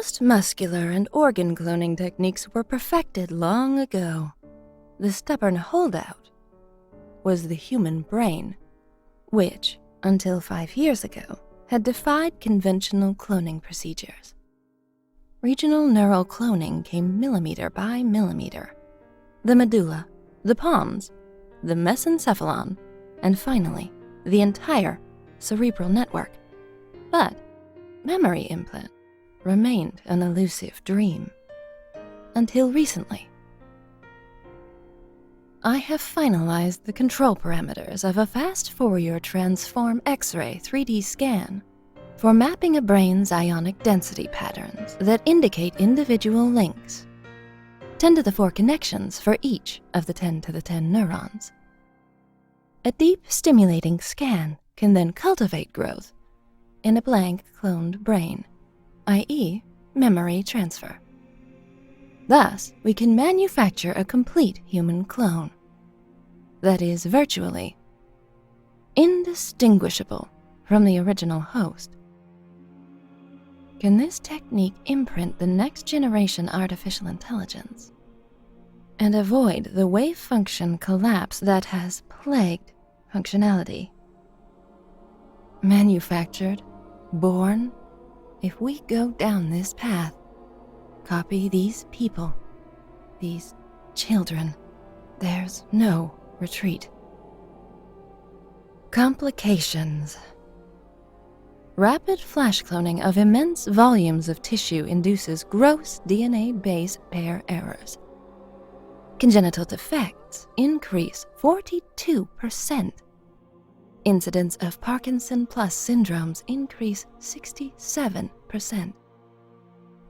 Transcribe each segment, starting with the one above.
Most muscular and organ cloning techniques were perfected long ago. The stubborn holdout was the human brain, which, until 5 years ago, had defied conventional cloning procedures. Regional neural cloning came millimeter by millimeter. The medulla, the pons, the mesencephalon, and finally, the entire cerebral network. But memory implant remained an elusive dream. Until recently. I have finalized the control parameters of a fast Fourier transform X-ray 3D scan for mapping a brain's ionic density patterns that indicate individual links, 10 to the 4 connections for each of the 10 to the 10 neurons. A deep stimulating scan can then cultivate growth in a blank cloned brain, i.e. memory transfer. Thus, we can manufacture a complete human clone that is virtually indistinguishable from the original host. Can this technique imprint the next generation artificial intelligence and avoid the wave function collapse that has plagued functionality? Manufactured, born, if we go down this path, copy these people, these children, there's no retreat. Complications. Rapid flash cloning of immense volumes of tissue induces gross DNA base pair errors. Congenital defects increase 42%. Incidence of Parkinson plus syndromes increase 67%.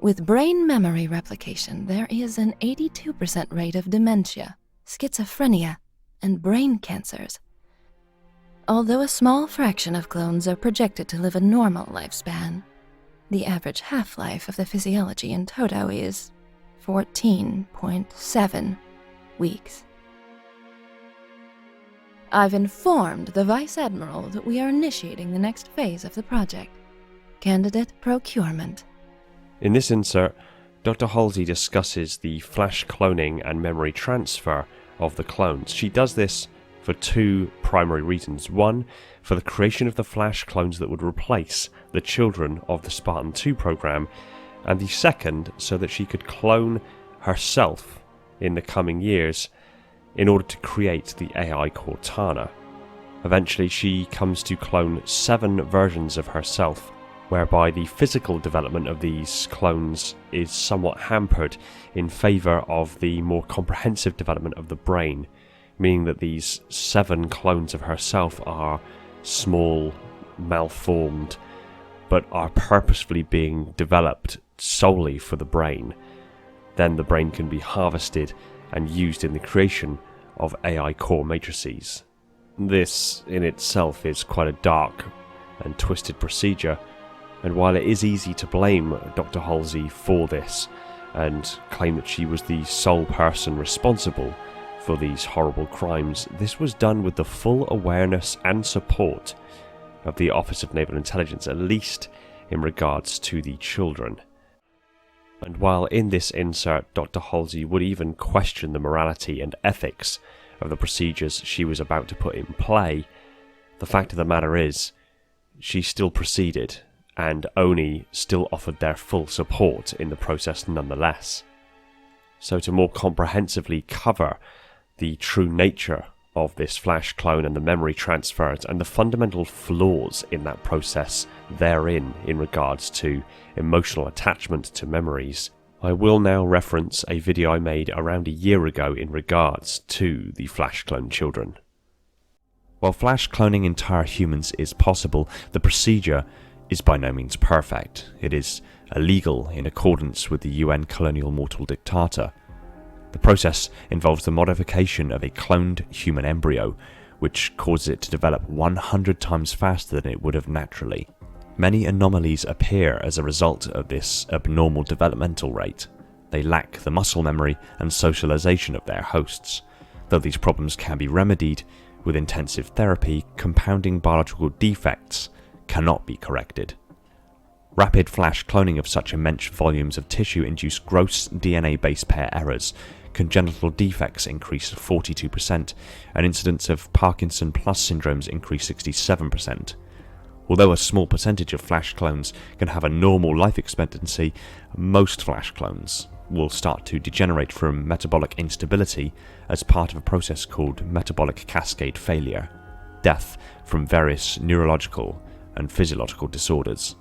With brain memory replication, there is an 82% rate of dementia, schizophrenia, and brain cancers. Although a small fraction of clones are projected to live a normal lifespan, the average half-life of the physiology in toto is 14.7 weeks. I've informed the Vice Admiral that we are initiating the next phase of the project, candidate procurement. In this insert, Dr. Halsey discusses the flash cloning and memory transfer of the clones. She does this for 2 primary reasons. One, for the creation of the flash clones that would replace the children of the Spartan 2 program, and the second, so that she could clone herself in the coming years in order to create the AI Cortana. Eventually, she comes to clone 7 versions of herself, whereby the physical development of these clones is somewhat hampered in favour of the more comprehensive development of the brain, meaning that these 7 clones of herself are small, malformed, but are purposefully being developed solely for the brain. Then the brain can be harvested and used in the creation of AI core matrices. This in itself is quite a dark and twisted procedure, and while it is easy to blame Dr. Halsey for this and claim that she was the sole person responsible for these horrible crimes, this was done with the full awareness and support of the Office of Naval Intelligence, at least in regards to the children. And while in this insert Dr. Halsey would even question the morality and ethics of the procedures she was about to put in play, the fact of the matter is, she still proceeded, and ONI still offered their full support in the process nonetheless. So to more comprehensively cover the true nature of this flash clone and the memory transfers and the fundamental flaws in that process therein in regards to emotional attachment to memories, I will now reference a video I made around a year ago in regards to the flash clone children. While flash cloning entire humans is possible, the procedure is by no means perfect. It is illegal in accordance with the UN colonial mortal dictator. The process involves the modification of a cloned human embryo, which causes it to develop 100 times faster than it would have naturally. Many anomalies appear as a result of this abnormal developmental rate. They lack the muscle memory and socialization of their hosts. Though these problems can be remedied with intensive therapy, compounding biological defects cannot be corrected. Rapid flash cloning of such immense volumes of tissue induced gross DNA base pair errors. Congenital defects increased 42%, and incidence of Parkinson plus syndromes increased 67%. Although a small percentage of flash clones can have a normal life expectancy, most flash clones will start to degenerate from metabolic instability as part of a process called metabolic cascade failure, death from various neurological and physiological disorders.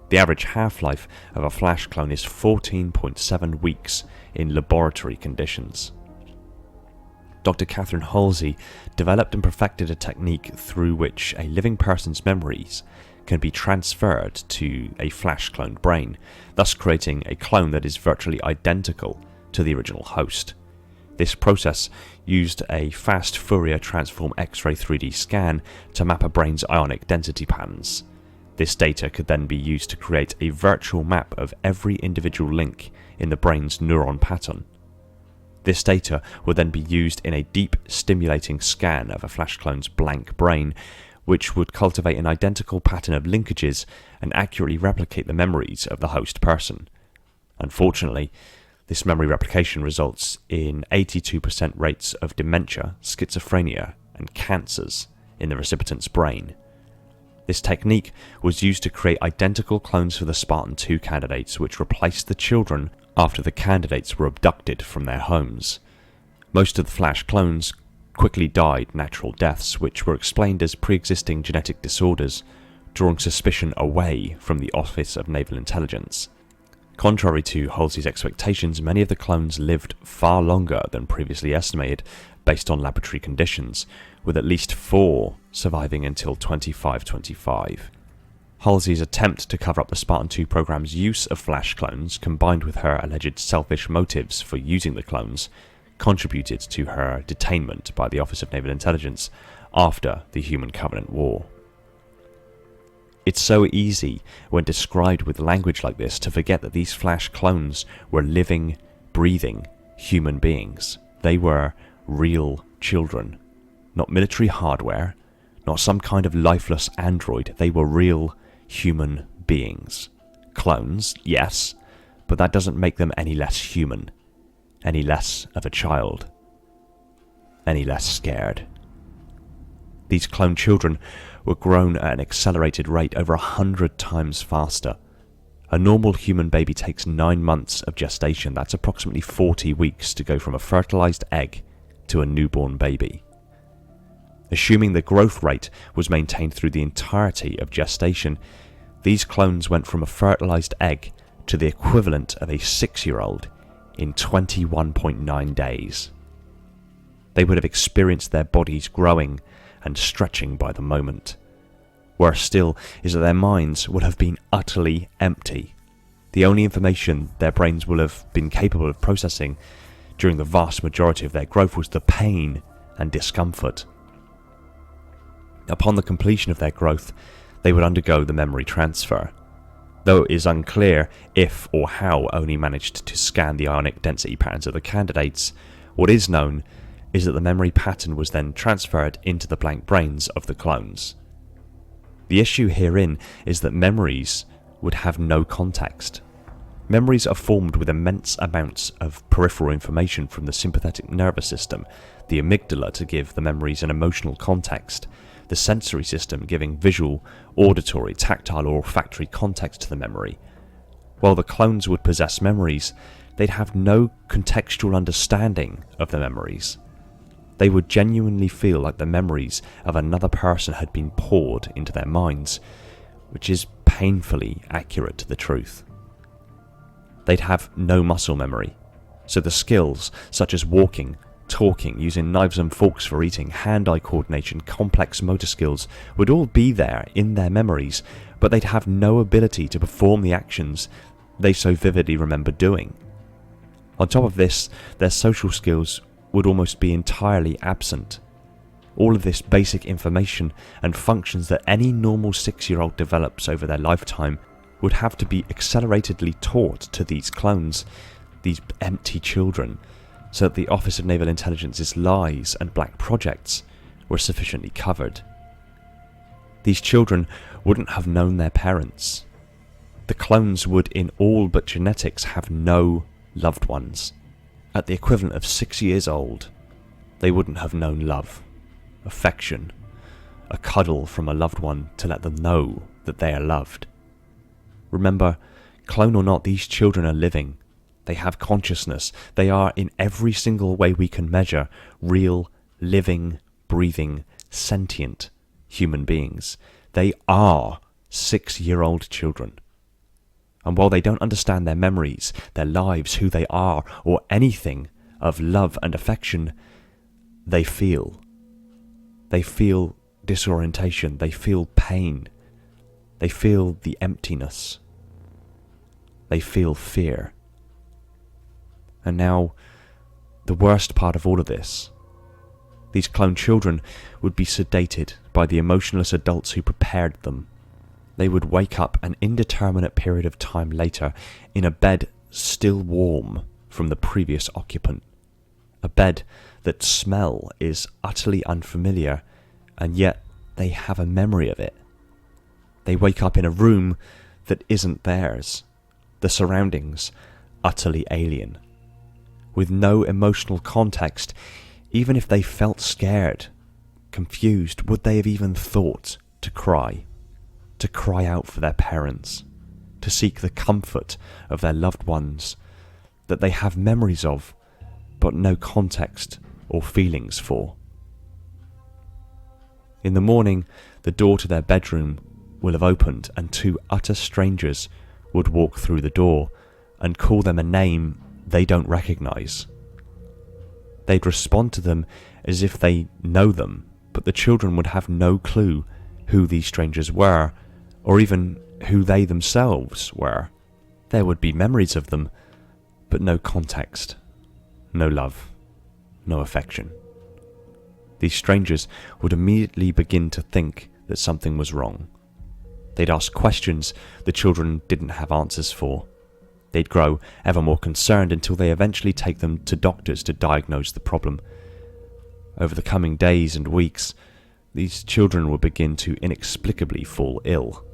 The average half-life of a flash clone is 14.7 weeks in laboratory conditions. Dr. Catherine Halsey developed and perfected a technique through which a living person's memories can be transferred to a flash-cloned brain, thus creating a clone that is virtually identical to the original host. This process used a fast Fourier transform X-ray 3D scan to map a brain's ionic density patterns. This data could then be used to create a virtual map of every individual link in the brain's neuron pattern. This data would then be used in a deep stimulating scan of a flash clone's blank brain, which would cultivate an identical pattern of linkages and accurately replicate the memories of the host person. Unfortunately, this memory replication results in 82% rates of dementia, schizophrenia, and cancers in the recipient's brain. This technique was used to create identical clones for the Spartan 2 candidates, which replaced the children after the candidates were abducted from their homes. Most of the flash clones quickly died natural deaths, which were explained as pre-existing genetic disorders, drawing suspicion away from the Office of Naval Intelligence. Contrary to Halsey's expectations, many of the clones lived far longer than previously estimated based on laboratory conditions, with at least 4 surviving until 2525. Halsey's attempt to cover up the Spartan 2 program's use of flash clones, combined with her alleged selfish motives for using the clones, contributed to her detainment by the Office of Naval Intelligence after the Human Covenant War. It's so easy, when described with language like this, to forget that these flash clones were living, breathing human beings. They were real children, not military hardware, not some kind of lifeless android. They were real human beings. Clones, yes, but that doesn't make them any less human, any less of a child, any less scared. These clone children were grown at an accelerated rate over 100 times faster. A normal human baby takes 9 months of gestation. That's approximately 40 weeks to go from a fertilized egg to a newborn baby. Assuming the growth rate was maintained through the entirety of gestation, these clones went from a fertilized egg to the equivalent of a 6-year-old in 21.9 days. They would have experienced their bodies growing and stretching by the moment. Worse still is that their minds would have been utterly empty. The only information their brains will have been capable of processing during the vast majority of their growth was the pain and discomfort. Upon the completion of their growth, they would undergo the memory transfer. Though it is unclear if or how Oni managed to scan the ionic density patterns of the candidates, what is known is that the memory pattern was then transferred into the blank brains of the clones. The issue herein is that memories would have no context. Memories are formed with immense amounts of peripheral information from the sympathetic nervous system, the amygdala to give the memories an emotional context, the sensory system giving visual, auditory, tactile or olfactory context to the memory. While the clones would possess memories, they'd have no contextual understanding of the memories. They would genuinely feel like the memories of another person had been poured into their minds, which is painfully accurate to the truth. They'd have no muscle memory, so the skills such as walking, talking, using knives and forks for eating, hand-eye coordination, complex motor skills would all be there in their memories, but they'd have no ability to perform the actions they so vividly remember doing. On top of this, their social skills would almost be entirely absent. All of this basic information and functions that any normal 6-year-old develops over their lifetime would have to be acceleratedly taught to these clones, these empty children, so that the Office of Naval Intelligence's lies and black projects were sufficiently covered. These children wouldn't have known their parents. the clones would in all but genetics have no loved ones. At the equivalent of 6 years old, they wouldn't have known love, affection, a cuddle from a loved one to let them know that they are loved. Remember, clone or not, these children are living. They have consciousness. They are, in every single way we can measure, real, living, breathing, sentient human beings. They are 6-year-old children. And while they don't understand their memories, their lives, who they are, or anything of love and affection, they feel. They feel disorientation. They feel pain. They feel the emptiness. They feel fear. And now, the worst part of all of this, these clone children would be sedated by the emotionless adults who prepared them. They would wake up an indeterminate period of time later in a bed still warm from the previous occupant. A bed that smell is utterly unfamiliar, and yet they have a memory of it. They wake up in a room that isn't theirs, the surroundings utterly alien. With no emotional context, even if they felt scared, confused, would they have even thought to cry out for their parents, to seek the comfort of their loved ones that they have memories of, but no context or feelings for? In the morning, the door to their bedroom will have opened and 2 utter strangers would walk through the door and call them a name they don't recognize. They'd respond to them as if they know them, but the children would have no clue who these strangers were, or even who they themselves were. There would be memories of them, but no context, no love, no affection. These strangers would immediately begin to think that something was wrong. They'd ask questions the children didn't have answers for. They'd grow ever more concerned until they eventually take them to doctors to diagnose the problem. Over the coming days and weeks, these children would begin to inexplicably fall ill.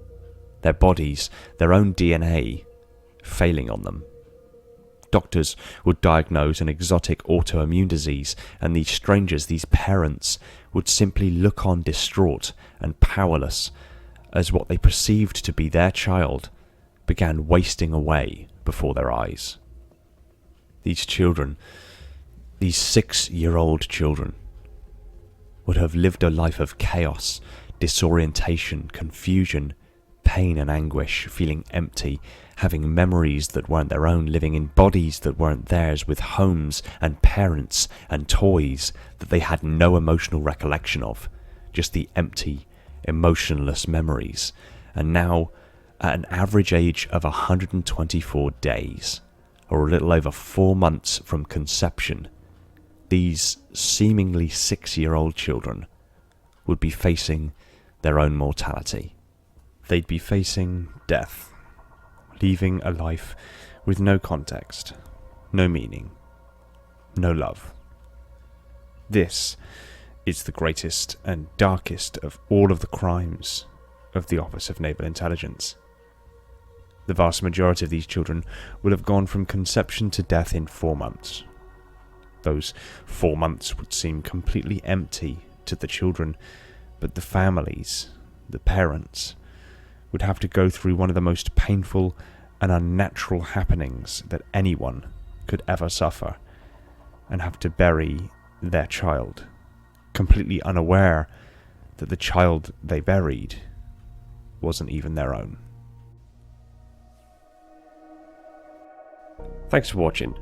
Their bodies, their own DNA, failing on them. Doctors would diagnose an exotic autoimmune disease, and these strangers, these parents, would simply look on distraught and powerless as what they perceived to be their child began wasting away before their eyes. These children, these 6-year-old children, would have lived a life of chaos, disorientation, confusion, pain and anguish, feeling empty, having memories that weren't their own, living in bodies that weren't theirs, with homes and parents and toys that they had no emotional recollection of, just the empty, emotionless memories. And now, at an average age of 124 days, or a little over 4 months from conception, these seemingly 6-year-old children would be facing their own mortality. They'd be facing death, leaving a life with no context, no meaning, no love. This is the greatest and darkest of all of the crimes of the Office of Naval Intelligence. The vast majority of these children will have gone from conception to death in 4 months. Those 4 months would seem completely empty to the children, but the families, the parents, would have to go through one of the most painful and unnatural happenings that anyone could ever suffer, and have to bury their child, completely unaware that the child they buried wasn't even their own. Thanks for watching.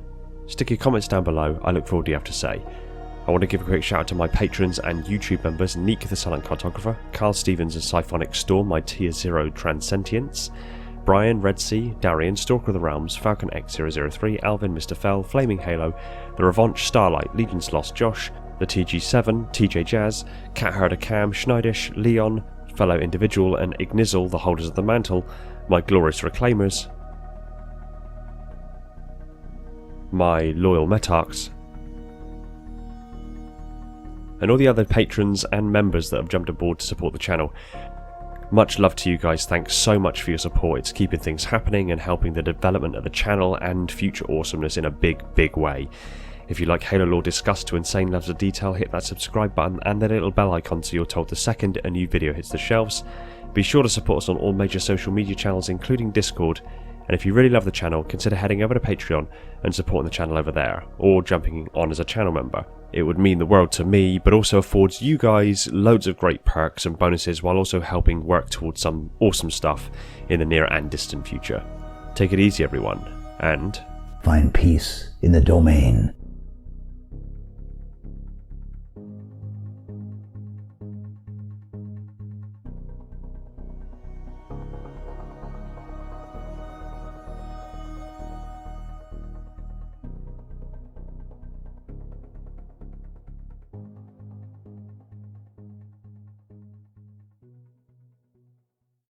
Stick your comments down below, I look forward to what you have to say. I want to give a quick shout out to my patrons and YouTube members: Neek the Silent Cartographer, Carl Stevens and Siphonic Storm, my Tier 0 Transcentients, Brian, Red Sea, Darian, Stalker of the Realms, Falcon X003, Alvin, Mr. Fell, Flaming Halo, The Revanche, Starlight, Legion's Lost Josh, the TG7, TJ Jazz, Cat Herder Cam, Schneidish, Leon, Fellow Individual and Ignizzle, the Holders of the Mantle, my Glorious Reclaimers, my Loyal Metarchs, and all the other patrons and members that have jumped aboard to support the channel. Much love to you guys, thanks so much for your support. It's keeping things happening and helping the development of the channel and future awesomeness in a big way. If you like Halo lore discussed to insane levels of detail, hit that subscribe button and the little bell icon so you're told the second a new video hits the shelves. Be sure to support us on all major social media channels including Discord, and if you really love the channel, consider heading over to Patreon and supporting the channel over there, or jumping on as a channel member. It would mean the world to me, but also affords you guys loads of great perks and bonuses while also helping work towards some awesome stuff in the near and distant future. Take it easy everyone, and find peace in the domain